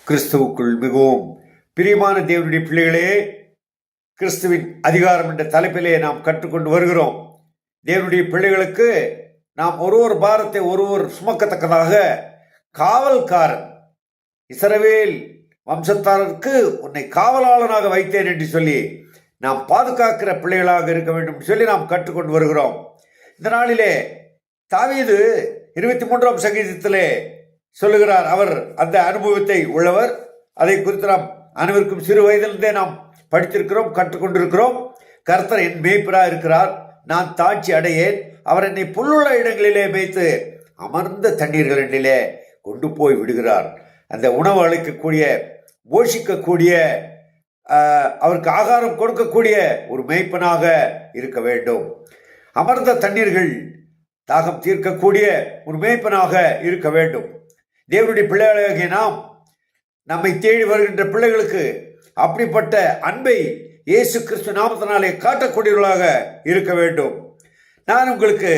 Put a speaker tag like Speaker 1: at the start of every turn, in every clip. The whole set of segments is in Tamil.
Speaker 1: கிறிஸ்துவுக்குள் மிகவும் பிரியமான தேவனுடைய பிள்ளைகளே, கிறிஸ்துவின் அதிகாரம் என்ற தலைப்பிலே நாம் கற்றுக்கொண்டு வருகிறோம். தேவனுடைய பிள்ளைகளுக்கு நாம் ஒரு பாரத்தை ஒருவர் சுமக்கத்தக்கதாக காவல்காரன், இஸ்ரவேல் வம்சத்தாருக்கு உன்னை காவலாளனாக வைத்தேன் என்று சொல்லி நாம் பாதுகாக்கிற பிள்ளைகளாக இருக்க வேண்டும் சொல்லி நாம் கற்றுக்கொண்டு வருகிறோம். இந்த நாளிலே தாவீது 23ஆம் சங்கீதத்திலே சொல்லுகிறார். அவர் அந்த அனுபவத்தை உள்ளவர். அதை குறித்து நாம் அனைவருக்கும் சிறு வயதிலிருந்தே நாம் படித்திருக்கிறோம், கற்றுக்கொண்டிருக்கிறோம். கர்த்தர் என் மேய்ப்பராக இருக்கிறார், நான் தாட்சி அடையேன். அவர் என்னை புல்லுள்ள இடங்களிலே மேய்த்து அமர்ந்த தண்ணீர்களிலே கொண்டு போய் விடுகிறார். அந்த உணவு அளிக்கக்கூடிய, போஷிக்கக்கூடிய, அவருக்கு ஆகாரம் கொடுக்கக்கூடிய ஒரு மேய்ப்பனாக இருக்க வேண்டும். அமர்ந்த தண்ணீர்கள் தாகம் தீர்க்கக்கூடிய ஒரு மேய்ப்பனாக இருக்க வேண்டும். தேவனுடைய பிள்ளைகளாகிய நாம் நம்மை தேடி வருகின்ற பிள்ளைகளுக்கு அப்படிப்பட்ட அன்பை இயேசு கிறிஸ்து நாமத்தினாலே காட்டக்கூடியவர்களாக இருக்க வேண்டும். நான் உங்களுக்கு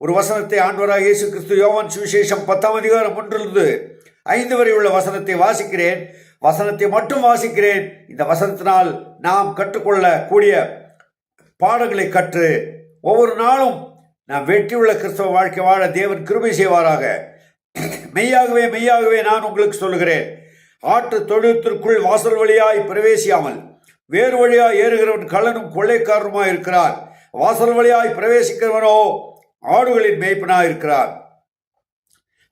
Speaker 1: ஒரு வசனத்தை ஆண்டவராக இயேசு கிறிஸ்து யோவான் சுவிசேஷம் 10ஆம் அதிகாரம் 1-5 வரை உள்ள வசனத்தை வாசிக்கிறேன். வசனத்தை மட்டும் வாசிக்கிறேன். இந்த வசனத்தினால் நாம் கற்றுக்கொள்ளக்கூடிய பாடங்களை கற்று ஒவ்வொரு நாளும் நாம் வெற்றியுள்ள கிறிஸ்தவ வாழ்க்கை வாழ தேவன் கிருபை செய்வாராக. மெய்யாகவே மெய்யாகவே நான் உங்களுக்கு சொல்லுகிறேன், ஆட்டு தொழுவத்திற்குள் வாசல் வழியாய் பிரவேசியாமல் வேறு வழியாய் ஏறுகிறவன் கள்ளனும் கொள்ளைக்காரனுமாய் இருக்கிறார். வாசல் வழியாய் பிரவேசிக்கிறவனோ ஆடுகளின் மேய்ப்பனாய் இருக்கிறார்.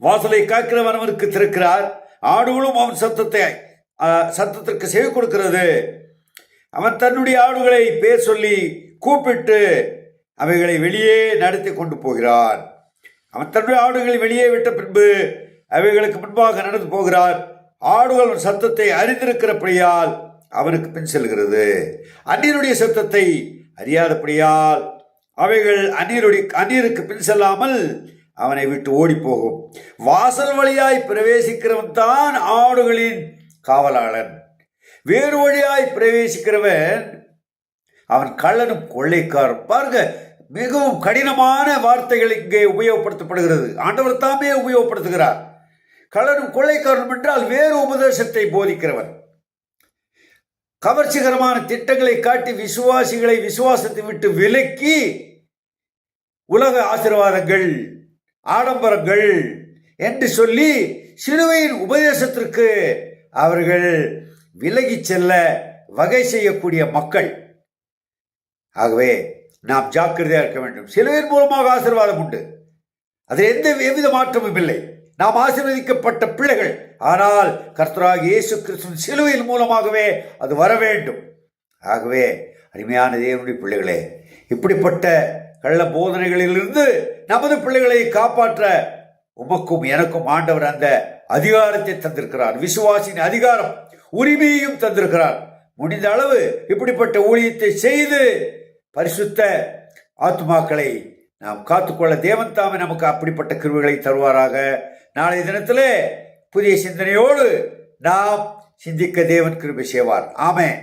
Speaker 1: வாசலை காக்கிறவன் அவனுக்கு திறக்கிறார். ஆடுகளும் அவன் சத்தத்திற்கு செவி கொடுக்கிறது. அவன் தன்னுடைய ஆடுகளை பேர் சொல்லி கூப்பிட்டு அவைகளை வெளியே நடத்தி கொண்டு போகிறான். அவன் தன்னுடைய ஆடுகளை வெளியே விட்ட பின்பு அவைகளுக்கு முன்பாக நடந்து போகிறார். ஆடுகள் சத்தத்தை அறிந்திருக்கிறபடியால் அவனுக்கு பின் செல்கிறது. அந்நியருடைய சத்தத்தை அறியாதபடியால் அவைகள் அந்நியருக்கு பின் செல்லாமல் அவனை விட்டு ஓடி போகும். வாசல் வழியாய் பிரவேசிக்கிறவன் தான் ஆடுகளின் காவலாளன். வேறு வழியாய் பிரவேசிக்கிறவன் அவன் கள்ளனும் கொள்ளைக்காரன். பாருங்க, மிகவும் கடினமான வார்த்தைகள் இங்கே உபயோகப்படுத்தப்படுகிறது. ஆண்டவர் தாமே உபயோகப்படுத்துகிறார். கள்ளனும் கொள்ளைக்காரனும் என்றால் வேறு உபதேசத்தை போதிக்கிறவன், கவர்ச்சிகரமான திட்டங்களை காட்டி விசுவாசிகளை விசுவாசத்தை விட்டு விலக்கி உலக ஆசீர்வாதங்கள், ஆடம்பரங்கள் என்று சொல்லி சிலுவையின் உபதேசத்திற்கு அவர்கள் விலகி செல்ல வகை செய்யக்கூடிய மக்கள். ஆகவே நாம் ஜாக்கிரதையாக இருக்க வேண்டும். சிலுவையின் மூலமாக ஆசீர்வாதம் உண்டு, அதில் எவ்வித மாற்றமும் இல்லை. நாம் ஆசீர்வதிக்கப்பட்ட பிள்ளைகள். ஆனால் கர்த்தராகிய இயேசு கிறிஸ்துவின் சிலுவையின் மூலமாகவே அது வர வேண்டும். ஆகவே அருமையான தேவனுடைய பிள்ளைகளே, இப்படிப்பட்ட கள்ள போதனைகளிலிருந்து நமது பிள்ளைகளை காப்பாற்ற உமக்கும் எனக்கும் ஆண்டவர் அந்த அதிகாரத்தை தந்திருக்கிறார். விசுவாசின் அதிகாரம், உரிமையையும் தந்திருக்கிறார். முடிந்த அளவு இப்படிப்பட்ட ஊழியத்தை செய்து பரிசுத்த ஆத்துமாக்களை நாம் காத்துக்கொள்ள தேவன் தாமே நமக்கு அப்படிப்பட்ட கிருபைகளை தருவாராக. நாளைய தினத்திலே புதிய சிந்தனையோடு நாம் சிந்திக்க தேவன் கிருபை செய்வார். ஆமென்.